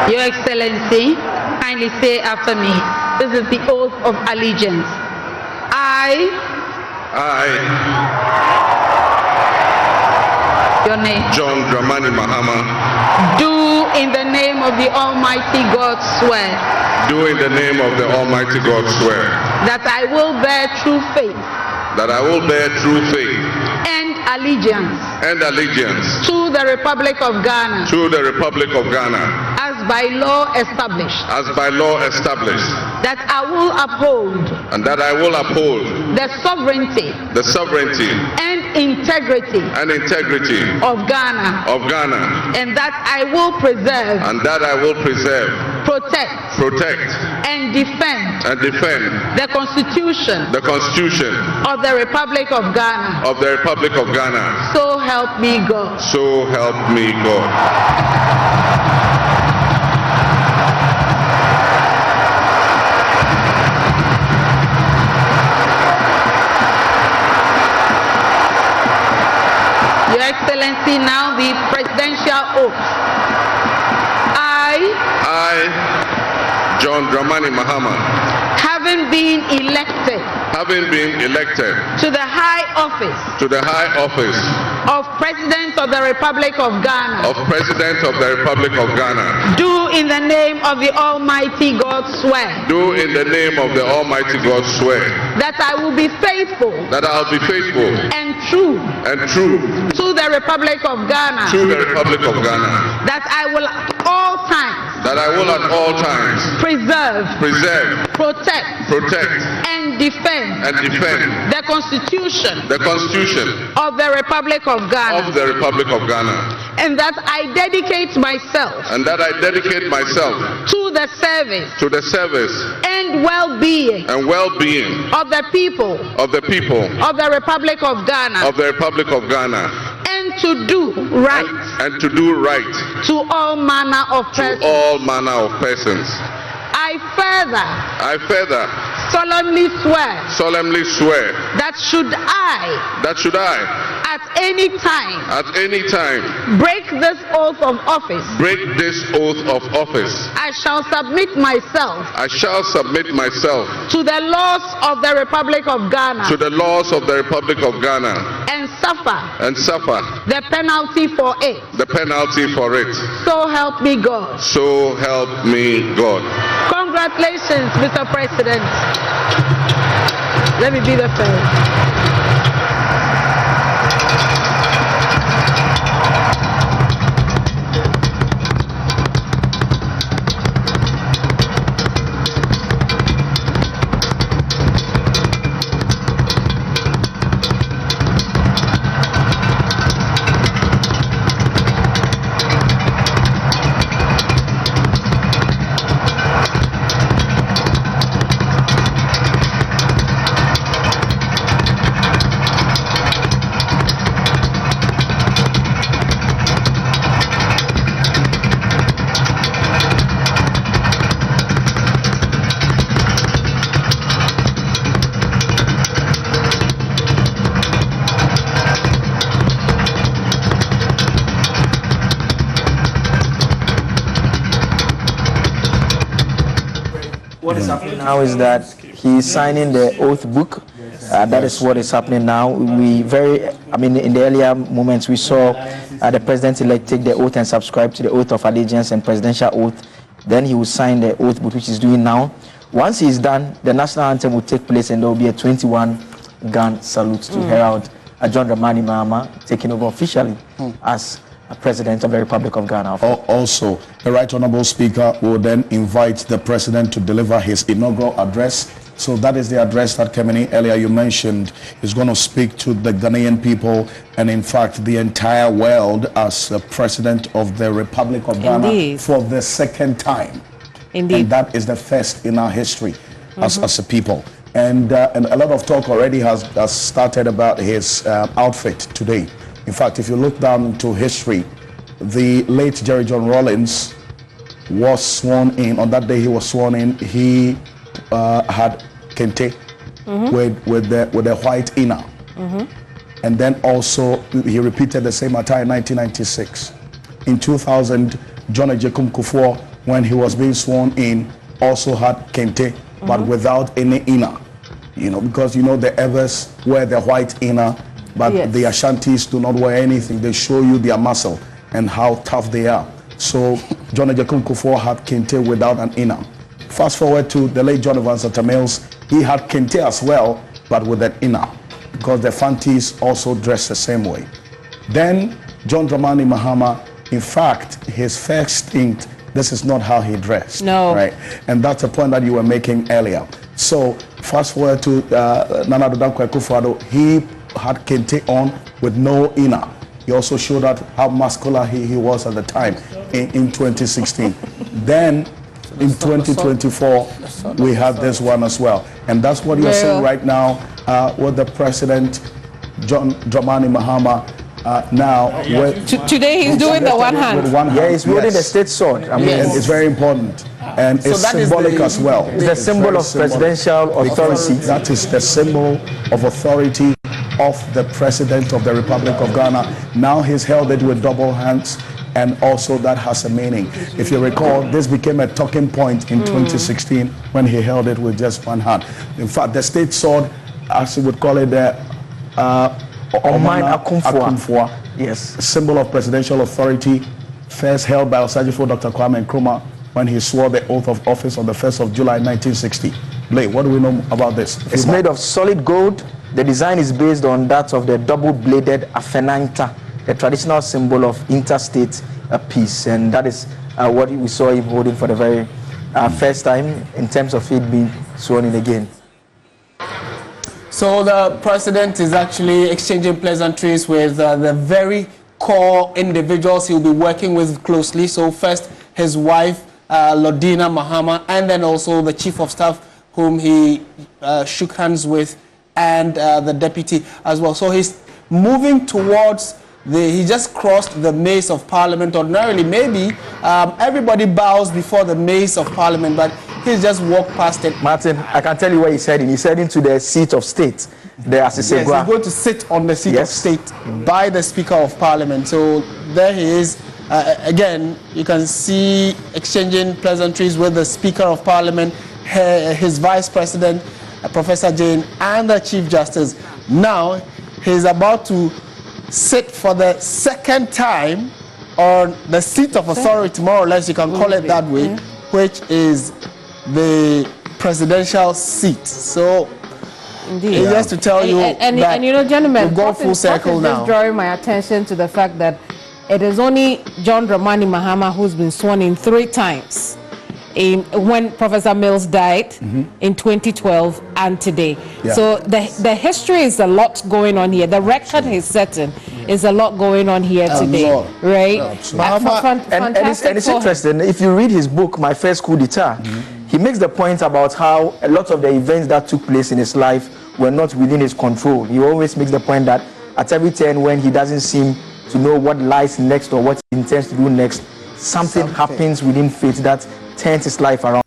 Your Excellency, kindly say after me. This is the oath of allegiance. I, your name, John Dramani Mahama, do in the name of the Almighty God swear. Do in the name of the Almighty God swear. That I will bear true faith. That I will bear true faith. And allegiance. And allegiance. To the Republic of Ghana. To the Republic of Ghana. As by law established. As by law established. That I will uphold. And that I will uphold. The sovereignty. The sovereignty. And integrity. And integrity. Of Ghana. Of Ghana. And that I will preserve. And that I will preserve. Protect. Protect. And defend. And defend. The Constitution. The Constitution. Of the Republic of Ghana. Of the Republic of Ghana. So help me God. So help me God. Your Excellency, now the presidential oath. I, John Dramani Mahama, having been elected to the high office of President of the Republic of Ghana, do in the name of the Almighty God swear. Do in the name of the Almighty God swear. That I will be faithful. That I will be faithful. And true. To the Republic of Ghana. To the Republic of Ghana. That I will at all times. That I will at all times. Preserve. Protect. And defend. The Constitution. Of the Republic of Ghana. And that I dedicate myself. To the service. And well-being. Of the people. Of the Republic of Ghana. And to do right. To all manner of persons. I further solemnly swear that should I at any time break this oath of office, I shall submit myself to the laws of the Republic of Ghana, and suffer the penalty for it. So help me God. Congratulations, Mr. President. Let me be the first. What is happening now is that he's signing the oath book. That is what is happening now. In the earlier moments, we saw the president-elect take the oath and subscribe to the oath of allegiance and presidential oath. Then he will sign the oath book, which he's doing now. Once he's done, the national anthem will take place, and there will be a 21-gun salute to herald John Dramani Mahama taking over officially as President of the Republic of Ghana. Also, the Right Honorable Speaker will then invite the President to deliver his inaugural address. So that is the address that Khemini earlier you mentioned is going to speak to the Ghanaian people and in fact the entire world as the President of the Republic of Ghana for the second time. Indeed. And that is the first in our history as a people. And a lot of talk already has started about his outfit today. In fact, if you look down to history, the late Jerry John Rawlings was sworn in. On that day he was sworn in, he had kente with the white inner. And then also he repeated the same attire in 1996. In 2000, John Ejekum Kufuor when he was being sworn in, also had kente, but without any inner. You know, because you know the Evers wear the white inner, but the Ashantis do not wear anything. They show you their muscle and how tough they are. So John Ejekum Kufuor had kente without an inner. Fast forward to the late John Evans Mills, he had kente as well, but with an inner, because the Fantis also dress the same way. Then John Dramani Mahama, in fact, his first stint, this is not how he dressed. No. Right? And that's the point that you were making earlier. So fast forward to Nana Addo Dankwa Akufo-Addo, he had kente on with no inner. He also showed out how muscular he was at the time in 2016. Then in 2024, we have this one as well. And that's what you're seeing right now with the president, John Dramani Mahama, now. Today he's doing the one hand. Yeah, he's holding the state sword. I mean, and it's very important. And so it's symbolic as well. It's the symbol of presidential authority. That is the symbol of authority of the president of the Republic of Ghana. Now he's held it with double hands, and also that has a meaning. If you recall, this became a talking point in 2016 when he held it with just one hand. In fact, the state sword, as we would call it, the Omana Akumfua. Yes, a symbol of presidential authority, first held by Osajifo Dr. Kwame Nkrumah when he swore the oath of office on the 1st of July 1960. Blake, what do we know about this? It's made of solid gold. The design is based on that of the double-bladed Afenanta, a traditional symbol of interstate peace, and that is what we saw him holding for the very first time in terms of it being sworn in again. So the president is actually exchanging pleasantries with the very core individuals he'll be working with closely. So first, his wife, Lordina Mahama, and then also the chief of staff whom he shook hands with, and the deputy as well. So he's moving towards he just crossed the maze of parliament. Ordinarily, maybe everybody bows before the maze of parliament, but he's just walked past it. Martin, I can tell you where he's heading. He's heading to the seat of state, the Asisegua. Yes, he's going to sit on the seat of state by the Speaker of Parliament. So there he is. Again, you can see exchanging pleasantries with the Speaker of Parliament, his Vice President, Professor Jane, and the Chief Justice. Now, he's about to sit for the second time on the seat of authority, more or less, you can call it that way, which is the presidential seat. So, indeed, just to tell you and you know, gentlemen, go full circle now. Just drawing my attention to the fact that it is only John Dramani Mahama who's been sworn in 3 times. When Professor Mills died in 2012 and today. So the history is a lot going on here. The record he's setting is a lot going on here today, right? And it's interesting. If you read his book, My First Coup d'Etat, he makes the point about how a lot of the events that took place in his life were not within his control. He always makes the point that at every turn when he doesn't seem to know what lies next or what he intends to do next, something happens within fate that turns his life around.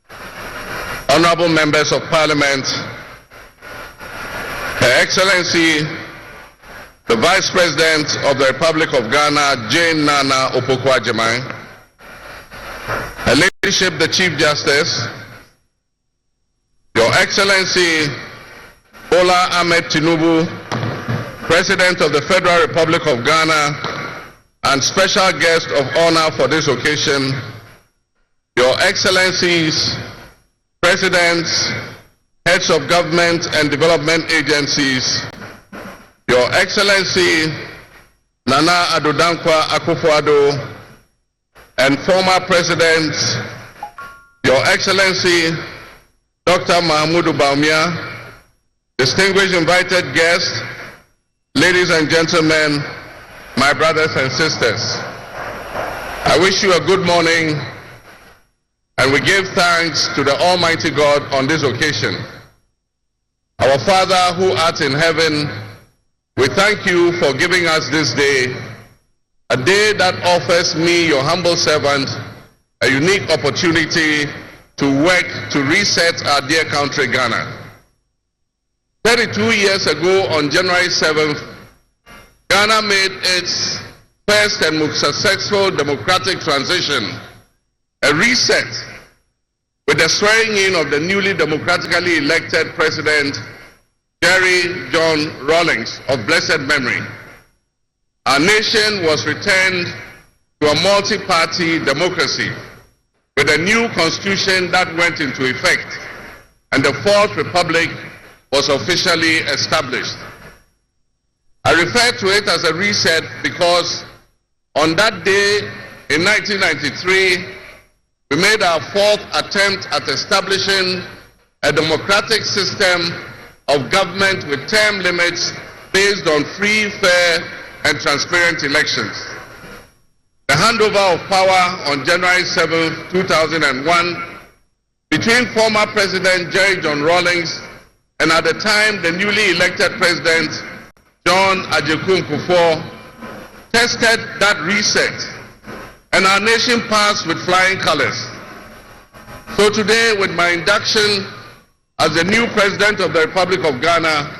Honorable members of Parliament, Her Excellency, the Vice President of the Republic of Ghana, Jane Nana Opoku-Agyeman, Her Ladyship, the Chief Justice, Your Excellency Bola Ahmed Tinubu, President of the Federal Republic of Ghana, and special guest of honor for this occasion, Your Excellencies, Presidents, Heads of Government and Development Agencies, Your Excellency Nana Addo Dankwa Akufo-Addo, and former Presidents, Your Excellency Dr. Mahamudu Bawumia, distinguished invited guests, ladies and gentlemen, my brothers and sisters. I wish you a good morning, and we give thanks to the Almighty God on this occasion. Our Father who art in heaven, we thank you for giving us this day, a day that offers me, your humble servant, a unique opportunity to work to reset our dear country, Ghana. 32 years ago, on January 7th, Ghana made its first and most successful democratic transition a reset with the swearing in of the newly democratically elected President Jerry John Rawlings of blessed memory. Our nation was returned to a multi-party democracy with a new constitution that went into effect, and the Fourth Republic was officially established. I refer to it as a reset because on that day in 1993, we made our fourth attempt at establishing a democratic system of government with term limits based on free, fair, and transparent elections. The handover of power on January 7, 2001, between former President Jerry John Rawlings and at the time the newly elected President John Agyekum Kufuor, tested that reset, and our nation passed with flying colors. So today, with my induction as the new President of the Republic of Ghana,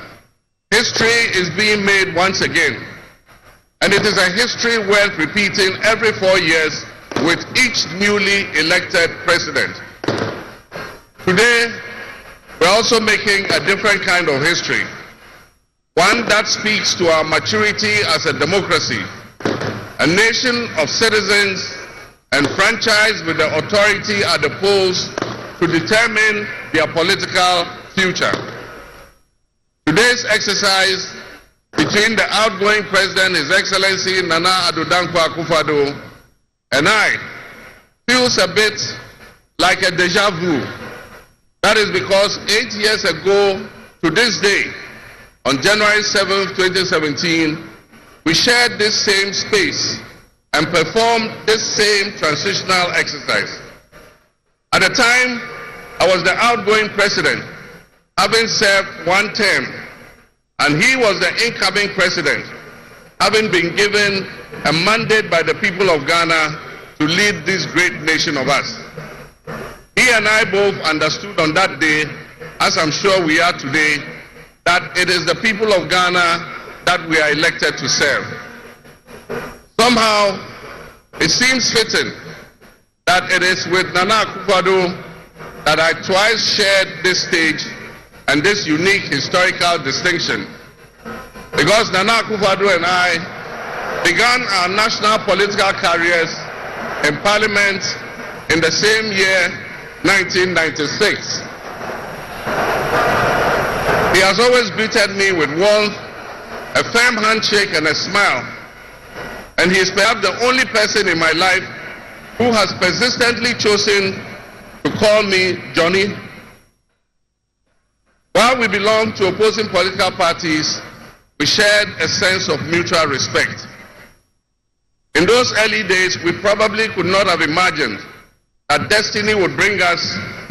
history is being made once again. And it is a history worth repeating every 4 years with each newly elected president. Today, we're also making a different kind of history, one that speaks to our maturity as a democracy, a nation of citizens enfranchised with the authority at the polls to determine their political future. Today's exercise between the outgoing President, His Excellency Nana Addo Dankwa Akufo-Addo, and I feels a bit like a deja vu. That is because 8 years ago to this day, on January 7, 2017, we shared this same space and performed this same transitional exercise. At the time, I was the outgoing President, having served one term, and he was the incoming President, having been given a mandate by the people of Ghana to lead this great nation of us. He and I both understood on that day, as I'm sure we are today, that it is the people of Ghana that we are elected to serve. Somehow, it seems fitting that it is with Nana Akufo-Addo that I twice shared this stage and this unique historical distinction, because Nana Akufo-Addo and I began our national political careers in Parliament in the same year, 1996. He has always greeted me with warmth, a firm handshake and a smile, and he is perhaps the only person in my life who has persistently chosen to call me Johnny. While we belong to opposing political parties, we shared a sense of mutual respect. In those early days, we probably could not have imagined that destiny would bring us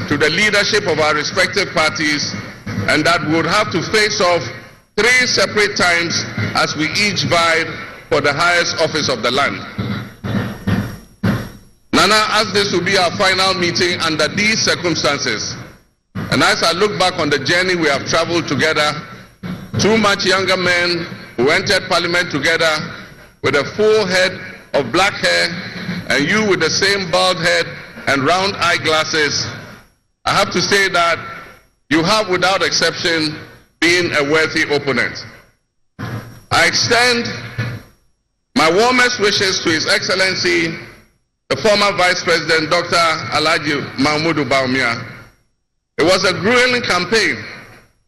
to the leadership of our respective parties, and that we would have to face off 3 separate times as we each vied for the highest office of the land. Nana asked this to be our final meeting under these circumstances. And as I look back on the journey we have traveled together, 2 much younger men who entered Parliament together with a full head of black hair, and you with the same bald head and round eyeglasses, I have to say that you have, without exception, been a worthy opponent. I extend my warmest wishes to His Excellency, the former Vice President, Dr. Alhaji Mahmoud Bawumia. It was a grueling campaign,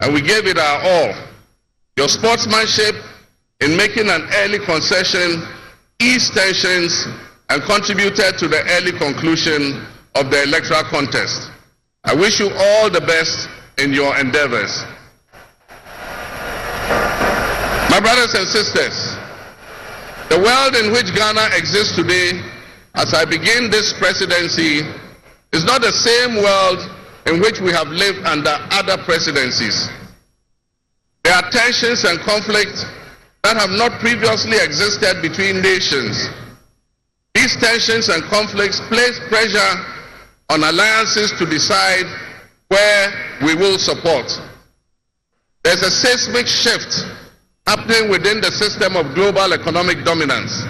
and we gave it our all. Your sportsmanship in making an early concession eased tensions and contributed to the early conclusion of the electoral contest. I wish you all the best in your endeavors. My brothers and sisters, the world in which Ghana exists today, as I begin this presidency, is not the same world in which we have lived under other presidencies. There are tensions and conflicts that have not previously existed between nations. These tensions and conflicts place pressure on alliances to decide where we will support. There's a seismic shift happening within the system of global economic dominance.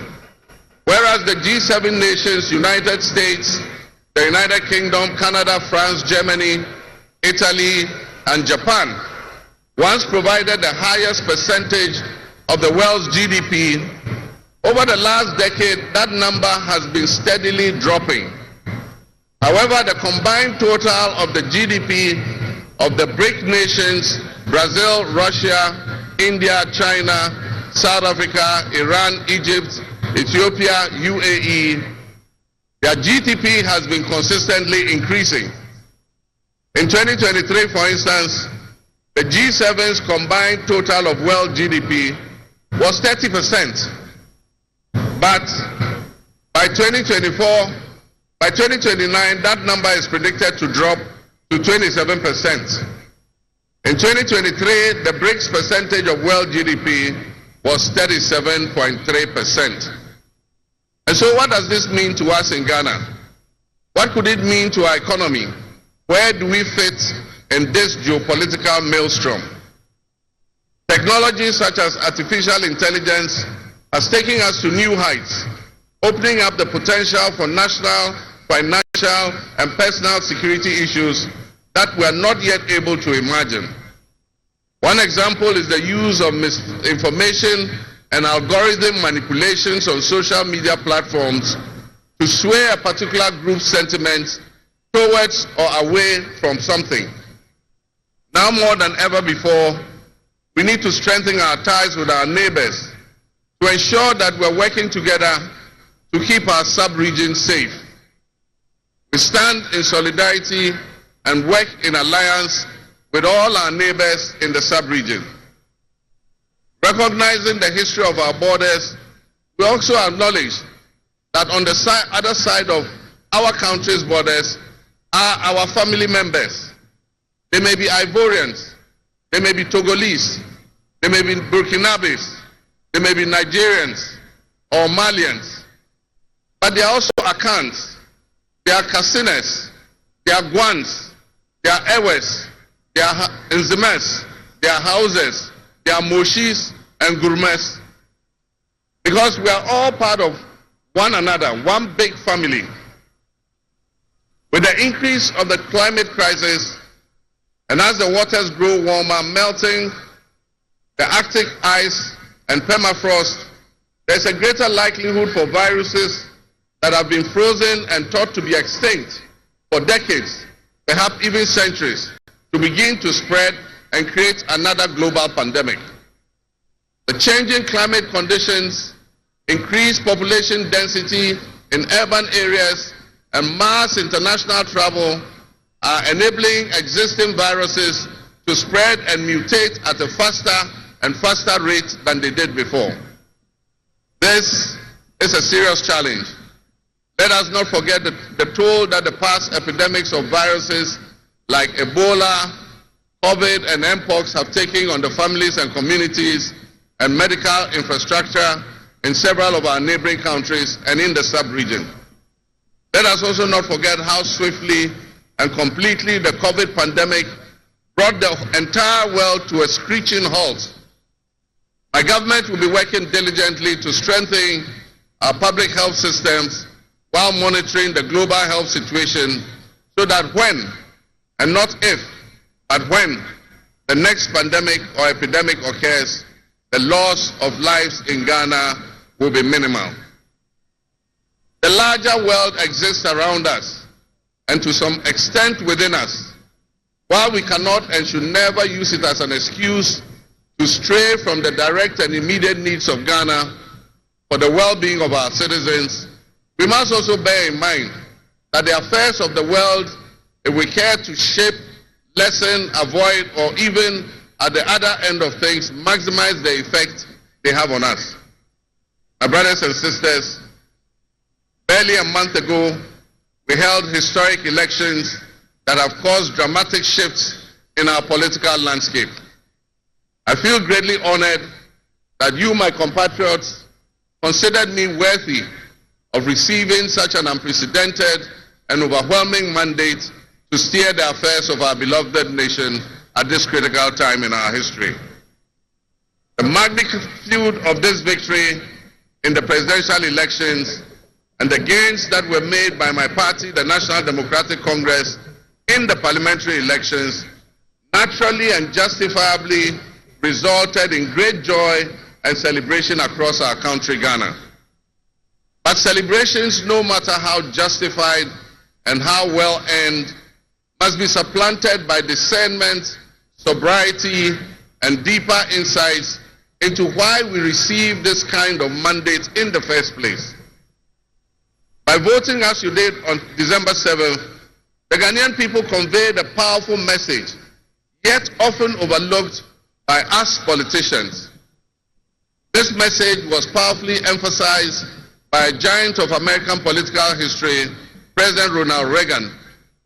Whereas the G7 nations, United States, the United Kingdom, Canada, France, Germany, Italy, and Japan once provided the highest percentage of the world's GDP. Over the last decade, that number has been steadily dropping. However, the combined total of the GDP of the BRIC nations, Brazil, Russia, India, China, South Africa, Iran, Egypt, Ethiopia, UAE, their GDP has been consistently increasing. In 2023, for instance, the G7's combined total of world GDP was 30%. But by 2029, that number is predicted to drop to 27%. In 2023, the BRICS percentage of world GDP was 37.3%. And so what does this mean to us in Ghana? What could it mean to our economy? Where do we fit in this geopolitical maelstrom? Technology such as artificial intelligence has taken us to new heights, opening up the potential for national, financial, and personal security issues that we are not yet able to imagine. One example is the use of misinformation and algorithm manipulations on social media platforms to sway a particular group's sentiment towards or away from something. Now more than ever before, we need to strengthen our ties with our neighbors to ensure that we're working together to keep our sub-region safe. We stand in solidarity and work in alliance with all our neighbors in the sub-region. Recognizing the history of our borders, we also acknowledge that on the other side of our country's borders are our family members. They may be Ivorians, they may be Togolese, they may be Burkinabes, they may be Nigerians or Malians, but they are also Akans, they are Kassinas, they are Gwans, they are Ewes, they are Nzemes, they are Hausas, they are Moshis and Gurmes, because we are all part of one another, one big family. With the increase of the climate crisis, and as the waters grow warmer, melting the Arctic ice and permafrost, there's a greater likelihood for viruses that have been frozen and thought to be extinct for decades, perhaps even centuries, to begin to spread and create another global pandemic. The changing climate conditions, increased population density in urban areas, and mass international travel are enabling existing viruses to spread and mutate at a faster and faster rate than they did before. This is a serious challenge. Let us not forget the toll that the past epidemics of viruses like Ebola, COVID, and Mpox have taken on the families and communities and medical infrastructure in several of our neighboring countries and in the sub-region. Let us also not forget how swiftly and completely the COVID pandemic brought the entire world to a screeching halt. My government will be working diligently to strengthen our public health systems while monitoring the global health situation so that when, and not if, but when the next pandemic or epidemic occurs, the loss of lives in Ghana will be minimal. The larger world exists around us and to some extent within us. While we cannot and should never use it as an excuse to stray from the direct and immediate needs of Ghana for the well-being of our citizens, we must also bear in mind that the affairs of the world, if we care to shape, lessen, avoid, or even at the other end of things, maximize the effect they have on us. My brothers and sisters, barely a month ago, we held historic elections that have caused dramatic shifts in our political landscape. I feel greatly honored that you, my compatriots, considered me worthy of receiving such an unprecedented and overwhelming mandate to steer the affairs of our beloved nation at this critical time in our history. The magnitude of this victory in the presidential elections and the gains that were made by my party, the National Democratic Congress, in the parliamentary elections naturally and justifiably resulted in great joy and celebration across our country, Ghana. But celebrations, no matter how justified and how well earned, must be supplanted by discernment, sobriety, and deeper insights into why we received this kind of mandate in the first place. By voting as you did on December 7th, the Ghanaian people conveyed a powerful message, yet often overlooked by us politicians. This message was powerfully emphasized by a giant of American political history, President Ronald Reagan,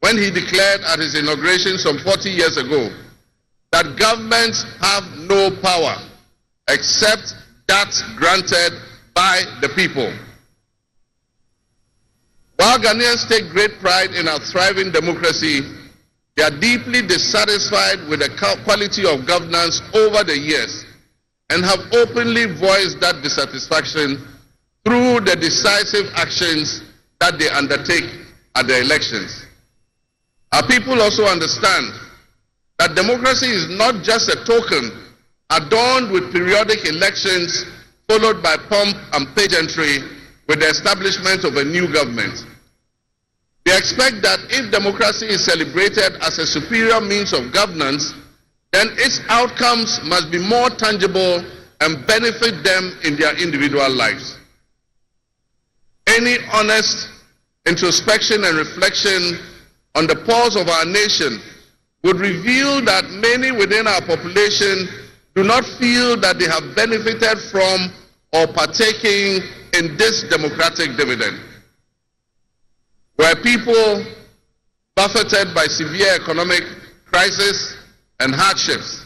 when he declared at his inauguration some 40 years ago that governments have no power except that granted by the people. While Ghanaians take great pride in our thriving democracy, they are deeply dissatisfied with the quality of governance over the years and have openly voiced that dissatisfaction through the decisive actions that they undertake at the elections. Our people also understand that democracy is not just a token adorned with periodic elections followed by pomp and pageantry with the establishment of a new government. They expect that if democracy is celebrated as a superior means of governance, then its outcomes must be more tangible and benefit them in their individual lives. Any honest introspection and reflection on the pulse of our nation would reveal that many within our population do not feel that they have benefited from or partaking in this democratic dividend. Where people buffeted by severe economic crisis and hardships,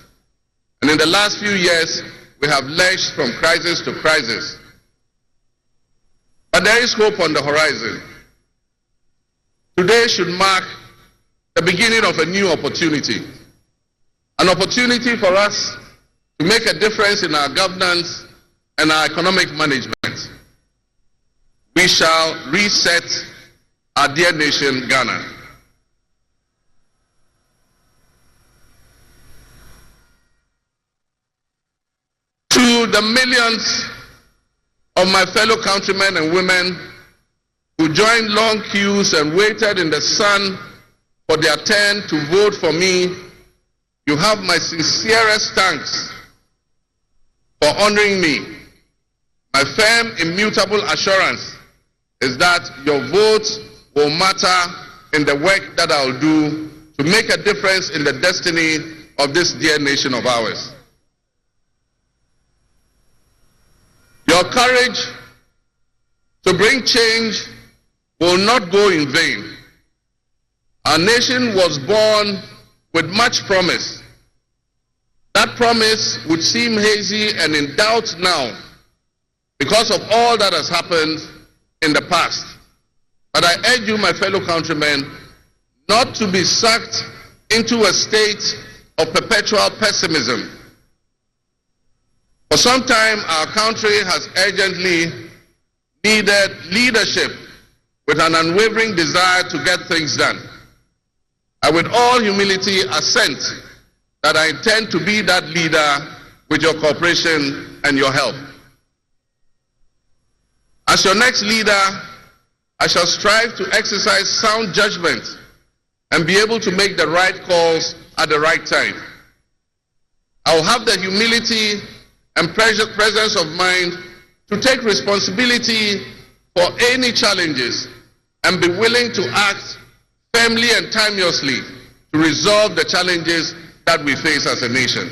and in the last few years we have lurched from crisis to crisis. But there is hope on the horizon. Today should mark the beginning of a new opportunity, an opportunity for us to make a difference in our governance and our economic management. We shall reset our dear nation, Ghana. To the millions of my fellow countrymen and women who joined long queues and waited in the sun for their turn to vote for me, you have my sincerest thanks for honoring me. My firm, immutable assurance is that your vote will matter in the work that I'll do to make a difference in the destiny of this dear nation of ours. Your courage to bring change will not go in vain. Our nation was born with much promise. That promise would seem hazy and in doubt now because of all that has happened in the past. But I urge you, my fellow countrymen, not to be sucked into a state of perpetual pessimism. For some time, our country has urgently needed leadership with an unwavering desire to get things done. I, with all humility, assent that I intend to be that leader with your cooperation and your help. As your next leader, I shall strive to exercise sound judgment and be able to make the right calls at the right time. I will have the humility and presence of mind to take responsibility for any challenges and be willing to act firmly and timelessly to resolve the challenges that we face as a nation.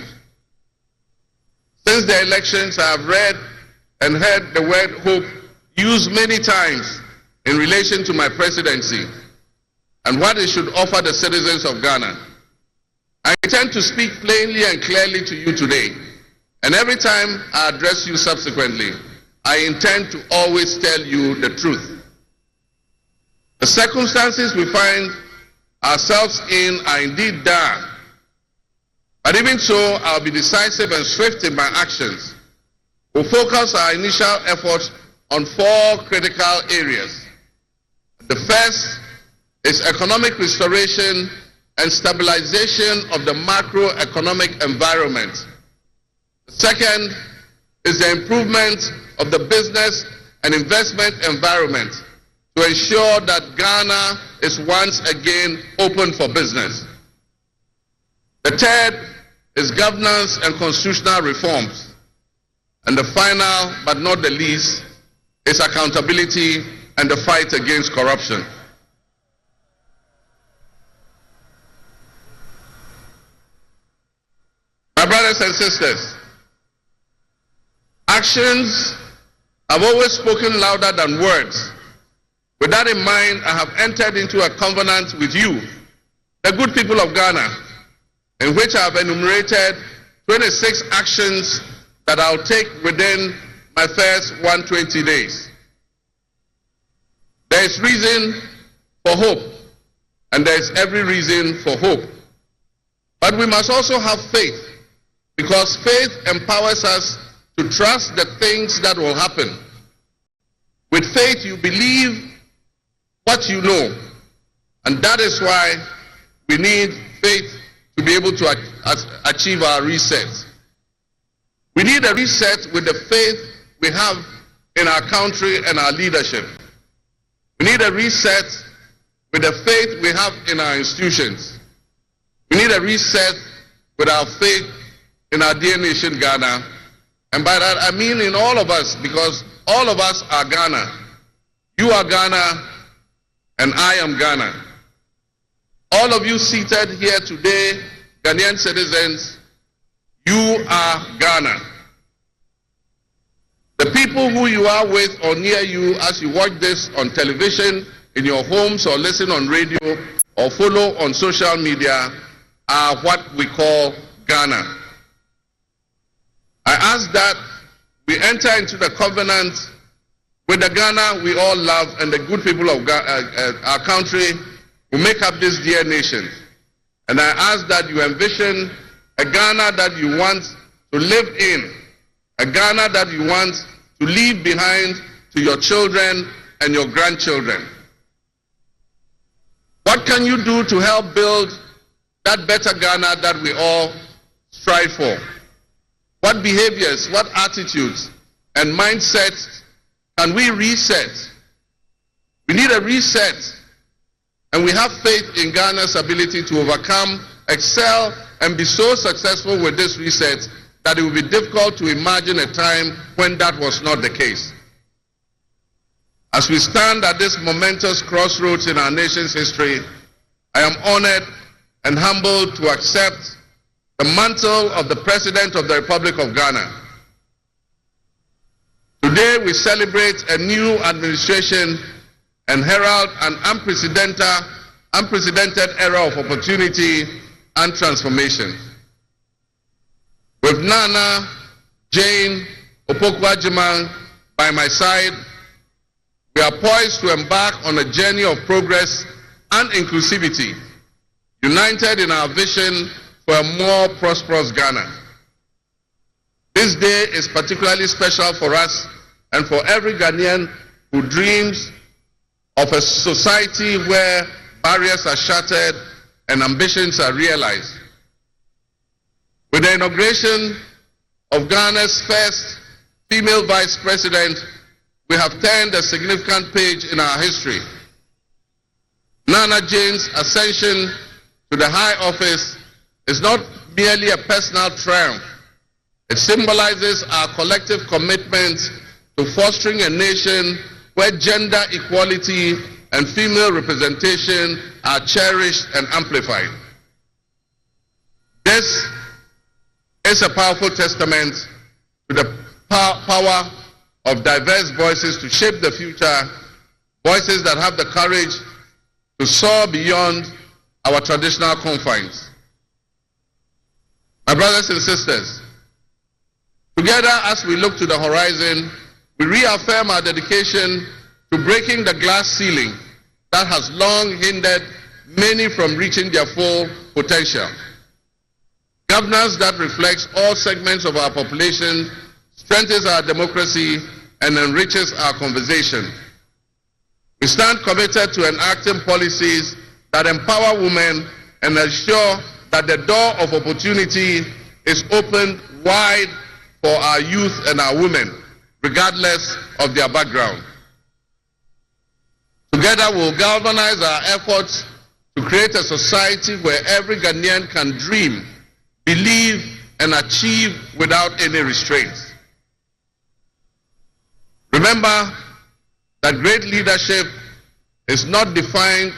Since the elections, I have read and heard the word hope used many times in relation to my presidency and what it should offer the citizens of Ghana. I intend to speak plainly and clearly to you today, and every time I address you subsequently, I intend to always tell you the truth. The circumstances we find ourselves in are indeed dire, but even so, I'll be decisive and swift in my actions. We'll focus our initial efforts on 4 critical areas. The first is economic restoration and stabilization of the macroeconomic environment. The second is the improvement of the business and investment environment to ensure that Ghana is once again open for business. The third is governance and constitutional reforms. And the final, but not the least, is accountability and the fight against corruption. My brothers and sisters, actions have always spoken louder than words. With that in mind, I have entered into a covenant with you, the good people of Ghana, in which I have enumerated 26 actions that I'll take within my first 120 days. There is reason for hope, and there is every reason for hope. But we must also have faith, because faith empowers us to trust the things that will happen. With faith, you believe what you know, and that is why we need faith to be able to achieve our reset. We need a reset with the faith we have in our country and our leadership. We need a reset with the faith we have in our institutions. We need a reset with our faith in our dear nation, Ghana. And by that I mean in all of us, because all of us are Ghana. You are Ghana, and I am Ghana. All of you seated here today, Ghanaian citizens, you are Ghana. The people who you are with or near you as you watch this on television, in your homes, or listen on radio, or follow on social media are what we call Ghana. I ask that we enter into the covenant with the Ghana we all love and the good people of our country who make up this dear nation. And I ask that you envision a Ghana that you want to live in, a Ghana that you want to leave behind to your children and your grandchildren. What can you do to help build that better Ghana that we all strive for? What behaviors, what attitudes and mindsets can we reset? We need a reset, and we have faith in Ghana's ability to overcome, excel, and be so successful with this reset that it will be difficult to imagine a time when that was not the case. As we stand at this momentous crossroads in our nation's history, I am honored and humbled to accept the mantle of the President of the Republic of Ghana. Today we celebrate a new administration and herald an unprecedented era of opportunity and transformation. With Nana Jane Opoku-Agyeman by my side, we are poised to embark on a journey of progress and inclusivity, united in our vision for a more prosperous Ghana. This day is particularly special for us and for every Ghanaian who dreams of a society where barriers are shattered and ambitions are realized. With the inauguration of Ghana's first female vice president, we have turned a significant page in our history. Nana Jane's ascension to the high office is not merely a personal triumph. It symbolizes our collective commitment to fostering a nation where gender equality and female representation are cherished and amplified. This is a powerful testament to the power of diverse voices to shape the future, voices that have the courage to soar beyond our traditional confines. My brothers and sisters, together as we look to the horizon, we reaffirm our dedication to breaking the glass ceiling that has long hindered many from reaching their full potential. Governance that reflects all segments of our population strengthens our democracy and enriches our conversation. We stand committed to enacting policies that empower women and ensure that the door of opportunity is opened wide for our youth and our women, regardless of their background. Together, we'll galvanize our efforts to create a society where every Ghanaian can dream, believe, and achieve without any restraints. Remember that great leadership is not defined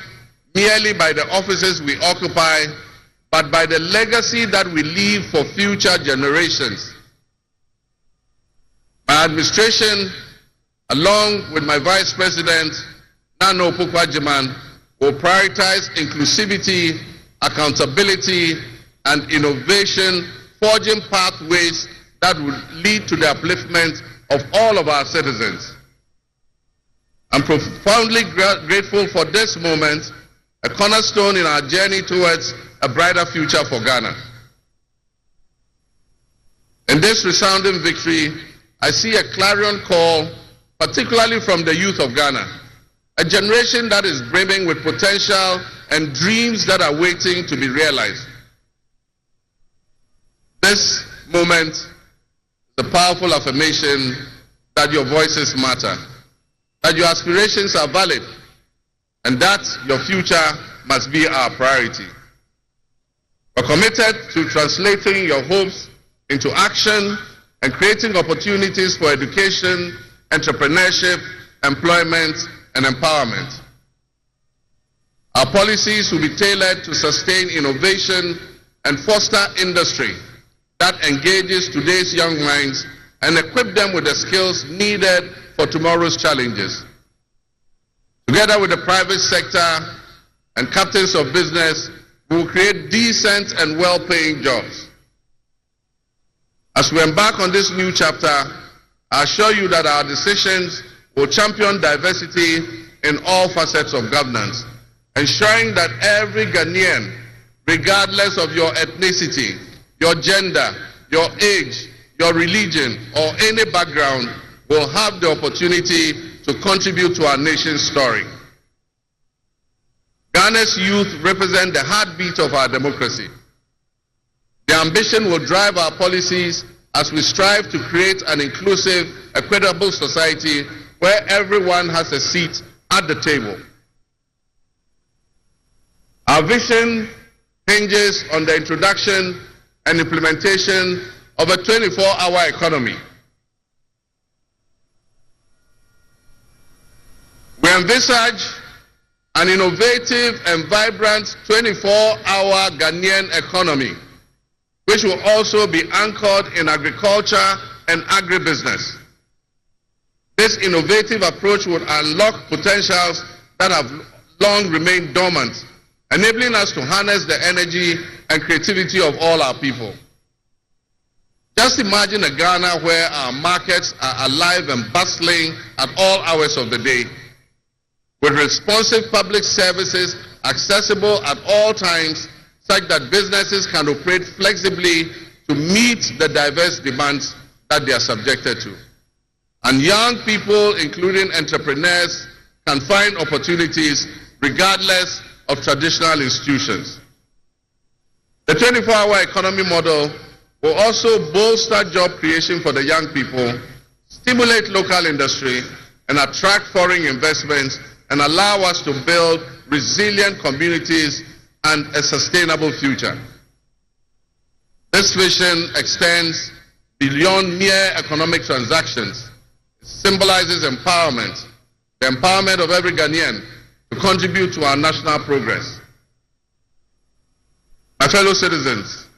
merely by the offices we occupy, but by the legacy that we leave for future generations. My administration, along with my Vice President, Nana Opoku-Agyeman, will prioritize inclusivity, accountability, and innovation, forging pathways that would lead to the upliftment of all of our citizens. I'm profoundly grateful for this moment, a cornerstone in our journey towards a brighter future for Ghana. In this resounding victory, I see a clarion call, particularly from the youth of Ghana, a generation that is brimming with potential and dreams that are waiting to be realized. This moment is a powerful affirmation that your voices matter, that your aspirations are valid, and that your future must be our priority. We're committed to translating your hopes into action and creating opportunities for education, entrepreneurship, employment, and empowerment. Our policies will be tailored to sustain innovation and foster industry that engages today's young minds and equip them with the skills needed for tomorrow's challenges. Together with the private sector and captains of business, we will create decent and well-paying jobs. As we embark on this new chapter, I assure you that our decisions will champion diversity in all facets of governance, ensuring that every Ghanaian, regardless of your ethnicity, your gender, your age, your religion, or any background, will have the opportunity to contribute to our nation's story. Ghana's youth represent the heartbeat of our democracy. Their ambition will drive our policies as we strive to create an inclusive, equitable society where everyone has a seat at the table. Our vision hinges on the introduction and implementation of a 24-hour economy. We envisage an innovative and vibrant 24-hour Ghanaian economy, which will also be anchored in agriculture and agribusiness. This innovative approach would unlock potentials that have long remained dormant, enabling us to harness the energy and creativity of all our people. Just imagine a Ghana where our markets are alive and bustling at all hours of the day, with responsive public services accessible at all times, such that businesses can operate flexibly to meet the diverse demands that they are subjected to. And young people, including entrepreneurs, can find opportunities regardless of traditional institutions. The 24-hour economy model will also bolster job creation for the young people, stimulate local industry, and attract foreign investments, and allow us to build resilient communities and a sustainable future. This vision extends beyond mere economic transactions. It symbolizes empowerment, the empowerment of every Ghanaian to contribute to our national progress. My fellow citizens,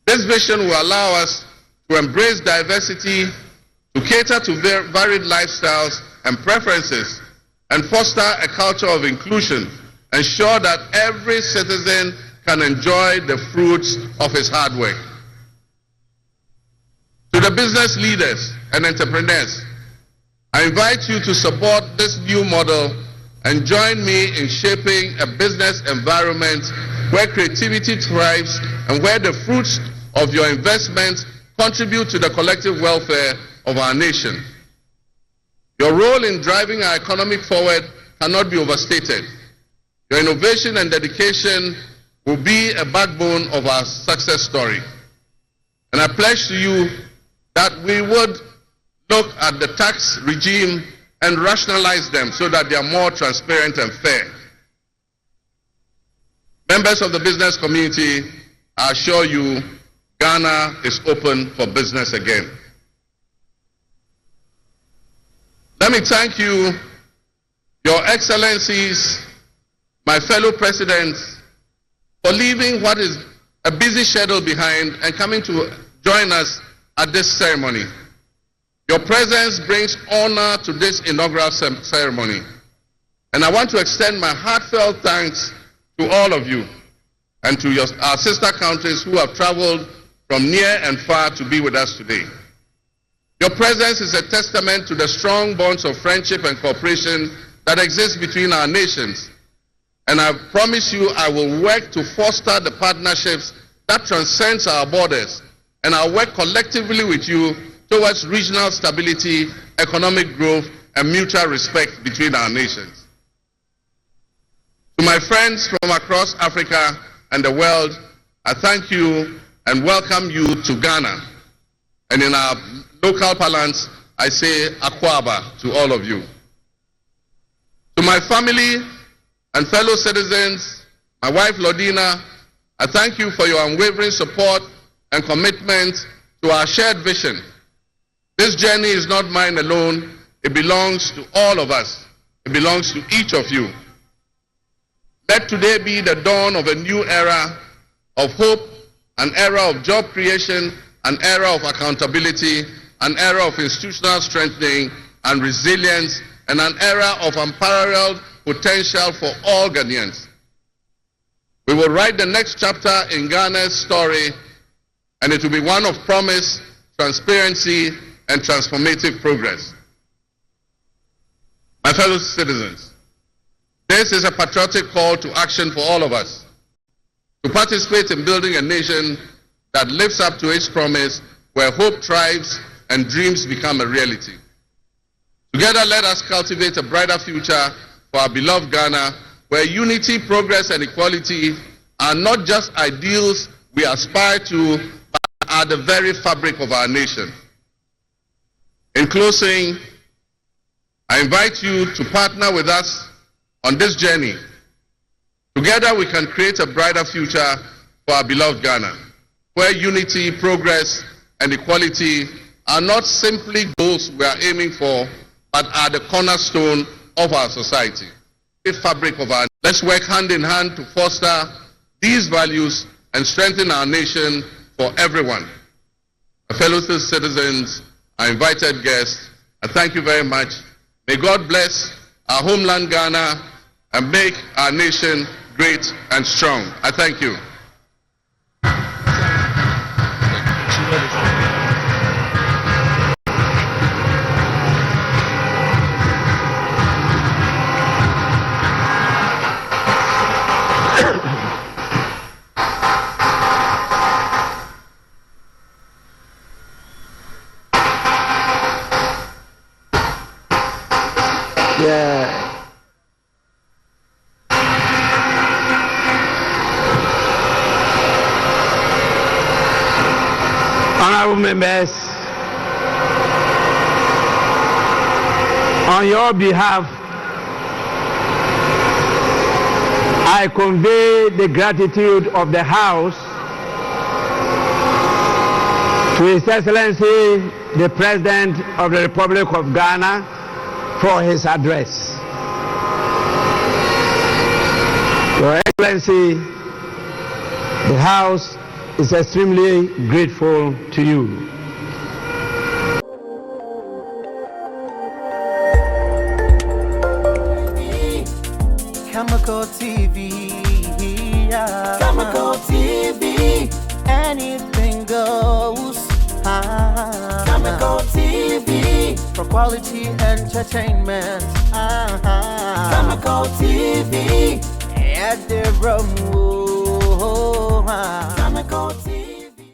this vision will allow us to embrace diversity, to cater to varied lifestyles and preferences, and foster a culture of inclusion, ensure that every citizen can enjoy the fruits of his hard work. To the business leaders and entrepreneurs, I invite you to support this new model and join me in shaping a business environment where creativity thrives and where the fruits of your investments contribute to the collective welfare of our nation. Your role in driving our economy forward cannot be overstated. Your innovation and dedication will be a backbone of our success story. And I pledge to you that we would look at the tax regime and rationalize them so that they are more transparent and fair. Members of the business community, I assure you, Ghana is open for business again. Let me thank you, Your Excellencies, my fellow presidents, for leaving what is a busy schedule behind and coming to join us at this ceremony. Your presence brings honor to this inaugural ceremony. And I want to extend my heartfelt thanks to all of you and to our sister countries who have traveled from near and far to be with us today. Your presence is a testament to the strong bonds of friendship and cooperation that exist between our nations. And I promise you I will work to foster the partnerships that transcends our borders, and I'll work collectively with you towards regional stability, economic growth, and mutual respect between our nations. To my friends from across Africa and the world, I thank you and welcome you to Ghana. And in our local parlance, I say Akwaba to all of you. To my family and fellow citizens, my wife Lodina, I thank you for your unwavering support and commitment to our shared vision. This journey is not mine alone. It belongs to all of us. It belongs to each of you. Let today be the dawn of a new era of hope, an era of job creation, an era of accountability, an era of institutional strengthening and resilience, and an era of unparalleled potential for all Ghanaians. We will write the next chapter in Ghana's story, and it will be one of promise, transparency, and transformative progress. My fellow citizens, this is a patriotic call to action for all of us to participate in building a nation that lives up to its promise, where hope thrives and dreams become a reality. Together, let us cultivate a brighter future for our beloved Ghana, where unity, progress, and equality are not just ideals we aspire to, but are the very fabric of our nation. In closing, I invite you to partner with us on this journey. Together, we can create a brighter future for our beloved Ghana, where unity, progress, and equality are not simply goals we are aiming for, but are the cornerstone of our society, the fabric of our. Let's work hand in hand to foster these values and strengthen our nation for everyone. My fellow citizens, our invited guests, I thank you very much. May God bless our homeland Ghana and make our nation great and strong. I thank you. Honorable members, on your behalf, I convey the gratitude of the House to His Excellency, the President of the Republic of Ghana, for his address. Your Excellency, the House is extremely grateful to you. Khemical TV, yeah. Khemical TV, anything goes. Khemical TV, for quality entertainment. Khemical TV, at the room. Khemical TV.